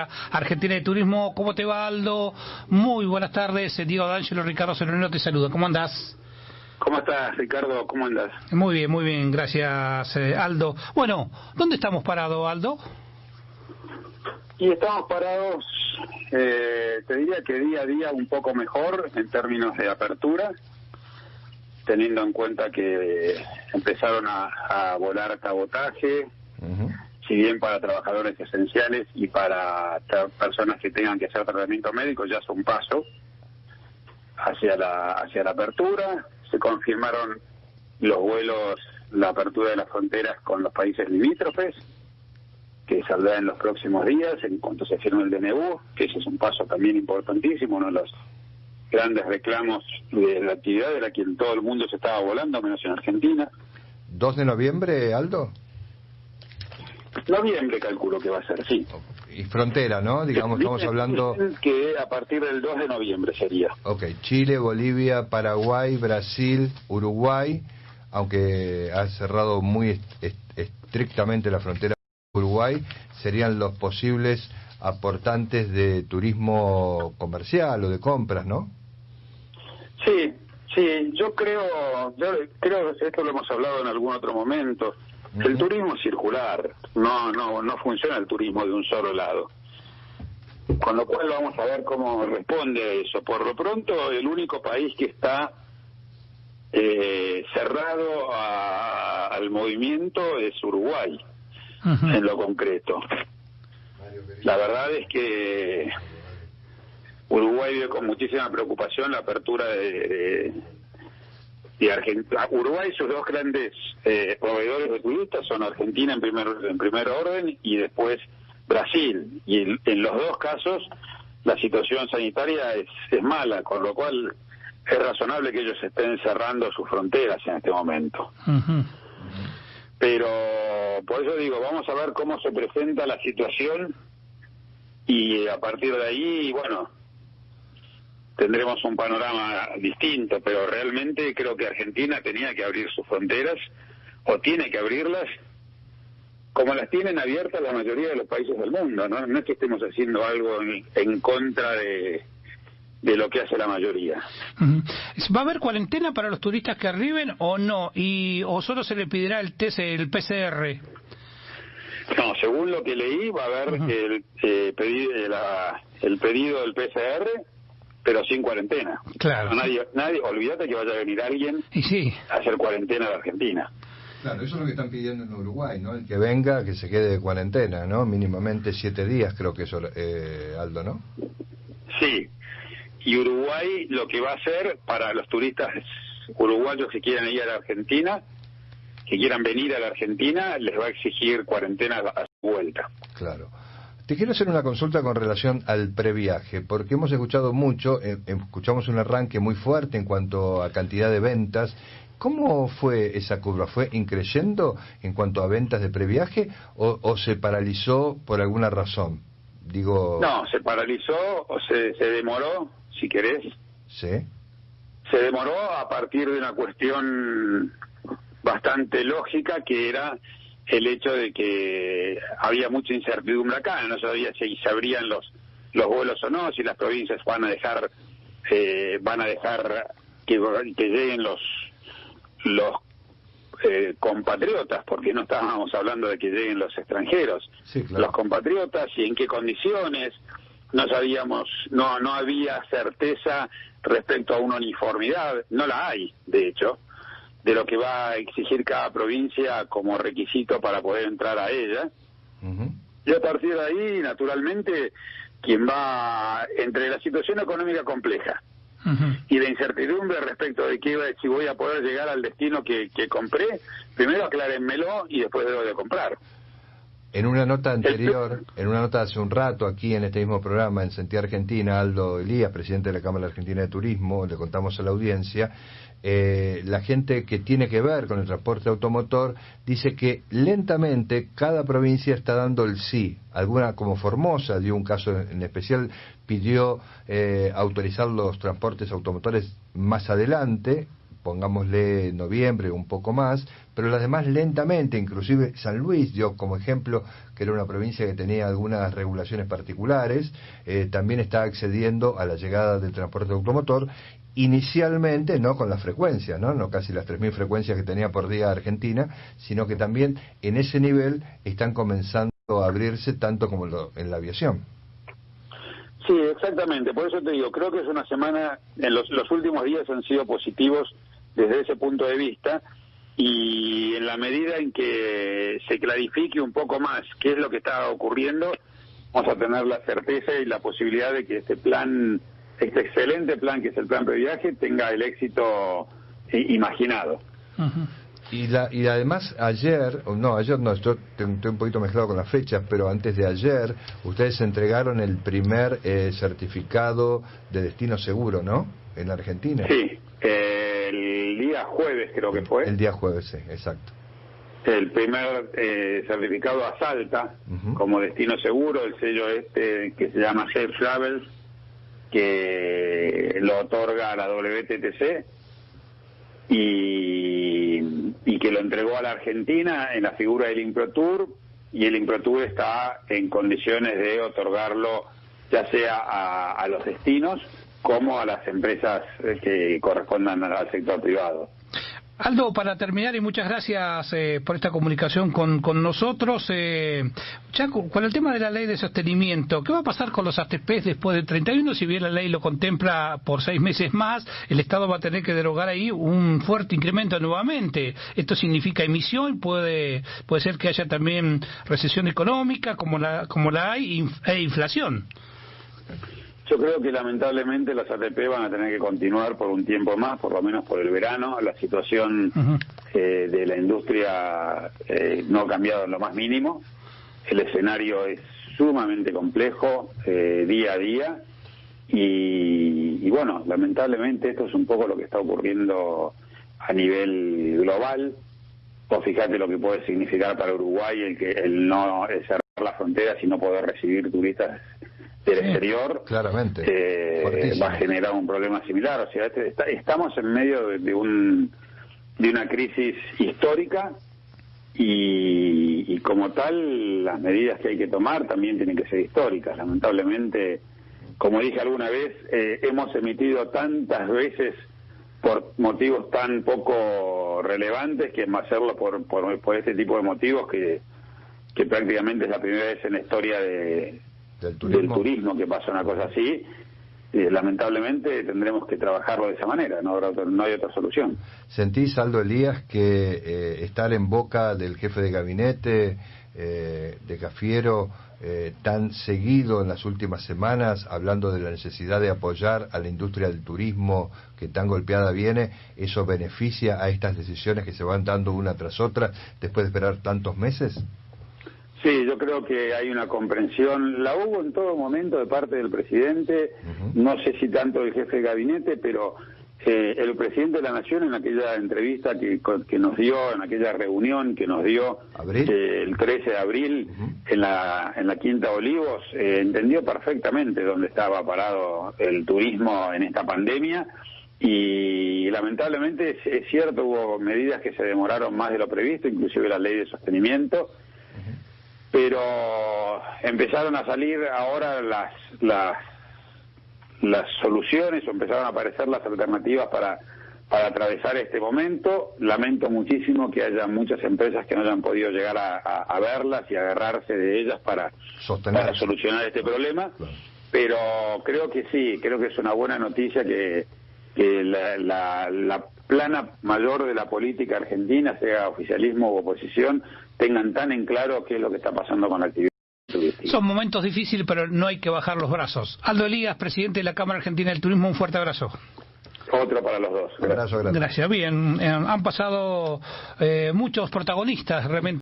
Argentina de Turismo. ¿Cómo te va, Aldo? Muy buenas tardes. Diego D'Angelo, Ricardo Seronero te saluda. ¿Cómo andás? ¿Cómo estás, Ricardo? ¿Cómo andás? Muy bien, gracias, Aldo. Bueno, ¿dónde estamos parados, Aldo? Y estamos parados, te diría que día a día un poco mejor en términos de apertura, teniendo en cuenta que empezaron a volar cabotaje, si bien para trabajadores esenciales y para personas que tengan que hacer tratamiento médico ya es un paso hacia la apertura. Se confirmaron los vuelos, la apertura de las fronteras con los países limítrofes, que saldrá en los próximos días en cuanto se firme el DNU, que ese es un paso también importantísimo, uno de los grandes reclamos de la actividad de la que en todo el mundo se estaba volando, menos en Argentina. 2 de noviembre, Aldo. Noviembre calculo que va a ser, sí. Y frontera, ¿no? Digamos, estamos hablando... Que a partir del 2 de noviembre sería. Ok, Chile, Bolivia, Paraguay, Brasil, Uruguay, aunque ha cerrado muy estrictamente la frontera de Uruguay, serían los posibles aportantes de turismo comercial o de compras, ¿no? Sí, yo creo, esto lo hemos hablado en algún otro momento. El turismo es circular, no funciona el turismo de un solo lado. Con lo cual vamos a ver cómo responde a eso. Por lo pronto, el único país que está cerrado al movimiento es Uruguay, en lo concreto. La verdad es que Uruguay vio con muchísima preocupación la apertura de Argentina. Uruguay, sus dos grandes proveedores de turistas son Argentina en primer orden y después Brasil. Y en los dos casos la situación sanitaria es mala, con lo cual es razonable que ellos estén cerrando sus fronteras en este momento. Pero por eso digo, vamos a ver cómo se presenta la situación y a partir de ahí, bueno, tendremos un panorama distinto, pero realmente creo que Argentina tenía que abrir sus fronteras, o tiene que abrirlas, como las tienen abiertas la mayoría de los países del mundo, ¿no? No es que estemos haciendo algo en contra de lo que hace la mayoría. ¿Va a haber cuarentena para los turistas que arriben o no? ¿O solo se le pedirá el PCR? No, según lo que leí, va a haber el pedido del PCR, pero sin cuarentena. Claro. Nadie, olvídate que vaya a venir alguien a hacer cuarentena de Argentina. Claro, eso es lo que están pidiendo en Uruguay, ¿no? El que venga, que se quede de cuarentena, ¿no? Mínimamente 7 días, creo que eso, Aldo, ¿no? Sí, y Uruguay lo que va a hacer para los turistas uruguayos que quieran ir a la Argentina, que quieran venir a la Argentina, les va a exigir cuarentena a su vuelta. Claro. Te quiero hacer una consulta con relación al previaje, porque hemos escuchado mucho, escuchamos un arranque muy fuerte en cuanto a cantidad de ventas. ¿Cómo fue esa curva? ¿Fue increyendo en cuanto a ventas de previaje o se paralizó por alguna razón? No, se paralizó o se demoró, si querés. ¿Sí? Se demoró a partir de una cuestión bastante lógica, que era el hecho de que había mucha incertidumbre acá, no sabía si se abrían los vuelos o no, si las provincias van a dejar que lleguen los compatriotas, porque no estábamos hablando de que lleguen los extranjeros, sí, claro. Los compatriotas, y en qué condiciones. No sabíamos, no había certeza respecto a una uniformidad, no la hay, de hecho, de lo que va a exigir cada provincia como requisito para poder entrar a ella. Y a partir de ahí, naturalmente, quien va entre la situación económica compleja y la incertidumbre respecto de si voy a poder llegar al destino que compré, primero aclárenmelo y después debo de comprar. En una nota anterior, en una nota hace un rato aquí en este mismo programa en Sentía Argentina, Aldo Elías, presidente de la Cámara Argentina de Turismo, le contamos a la audiencia, la gente que tiene que ver con el transporte automotor dice que lentamente cada provincia está dando el sí. Alguna, como Formosa, dio un caso en especial, pidió autorizar los transportes automotores más adelante, pongámosle noviembre, un poco más, pero las demás lentamente, inclusive San Luis dio como ejemplo que era una provincia que tenía algunas regulaciones particulares, también está accediendo a la llegada del transporte automotor, inicialmente no con las frecuencias, no casi las 3.000 frecuencias que tenía por día Argentina, sino que también en ese nivel están comenzando a abrirse tanto como en la aviación. Sí, exactamente, por eso te digo, creo que es una semana, en los últimos días han sido positivos desde ese punto de vista, y en la medida en que se clarifique un poco más qué es lo que está ocurriendo, vamos a tener la certeza y la posibilidad de que este excelente plan que es el plan previaje tenga el éxito imaginado. Uh-huh. Y además ayer no, yo estoy un poquito mezclado con las fechas, pero antes de ayer ustedes entregaron el primer certificado de destino seguro, ¿no? En Argentina. Sí, el día jueves creo que fue. El día jueves, sí, exacto. El primer certificado a Salta, uh-huh, como destino seguro, el sello que se llama Safe Travels, que lo otorga la WTTC y que lo entregó a la Argentina en la figura del InproTour, y el InproTour está en condiciones de otorgarlo ya sea a los destinos como a las empresas que correspondan al sector privado. Aldo, para terminar, y muchas gracias por esta comunicación con nosotros, ya con el tema de la ley de sostenimiento, ¿qué va a pasar con los ATPs después del 31? Si bien la ley lo contempla por 6 meses más, el Estado va a tener que derogar ahí un fuerte incremento nuevamente. Esto significa emisión, puede ser que haya también recesión económica como la hay, e inflación. Yo creo que lamentablemente las ATP van a tener que continuar por un tiempo más, por lo menos por el verano. La situación uh-huh, de la industria no ha cambiado en lo más mínimo. El escenario es sumamente complejo día a día y bueno, lamentablemente esto es un poco lo que está ocurriendo a nivel global. Vos fijate lo que puede significar para Uruguay el no cerrar las fronteras y no poder recibir turistas del exterior. Claramente. Va a generar un problema similar. O sea, estamos en medio de una crisis histórica y como tal las medidas que hay que tomar también tienen que ser históricas. Lamentablemente, como dije alguna vez, hemos emitido tantas veces por motivos tan poco relevantes que hacerlo por este tipo de motivos que prácticamente es la primera vez en la historia del turismo que pasa una cosa así. Lamentablemente tendremos que trabajarlo de esa manera, no hay otra solución. ¿Sentís, Aldo Elías, que estar en boca del jefe de gabinete de Cafiero tan seguido en las últimas semanas, hablando de la necesidad de apoyar a la industria del turismo que tan golpeada viene, eso beneficia a estas decisiones que se van dando una tras otra después de esperar tantos meses? Sí, yo creo que hay una comprensión, la hubo en todo momento de parte del presidente, uh-huh, no sé si tanto del jefe de gabinete, pero el presidente de la Nación en aquella entrevista que nos dio, en aquella reunión que nos dio el 13 de abril uh-huh, en la Quinta Olivos, entendió perfectamente dónde estaba parado el turismo en esta pandemia y lamentablemente es cierto, hubo medidas que se demoraron más de lo previsto, inclusive la ley de sostenimiento, pero empezaron a salir ahora las soluciones, o empezaron a aparecer las alternativas para atravesar este momento. Lamento muchísimo que haya muchas empresas que no hayan podido llegar a verlas y agarrarse de ellas para solucionar este problema, claro, pero creo que sí, creo que es una buena noticia que la plana mayor de la política argentina, sea oficialismo u oposición, tengan tan en claro qué es lo que está pasando con la actividad turística. Son momentos difíciles, pero no hay que bajar los brazos. Aldo Elías, presidente de la Cámara Argentina del Turismo, un fuerte abrazo. Otro para los dos. Gracias. Gracias. Bien, han pasado muchos protagonistas realmente.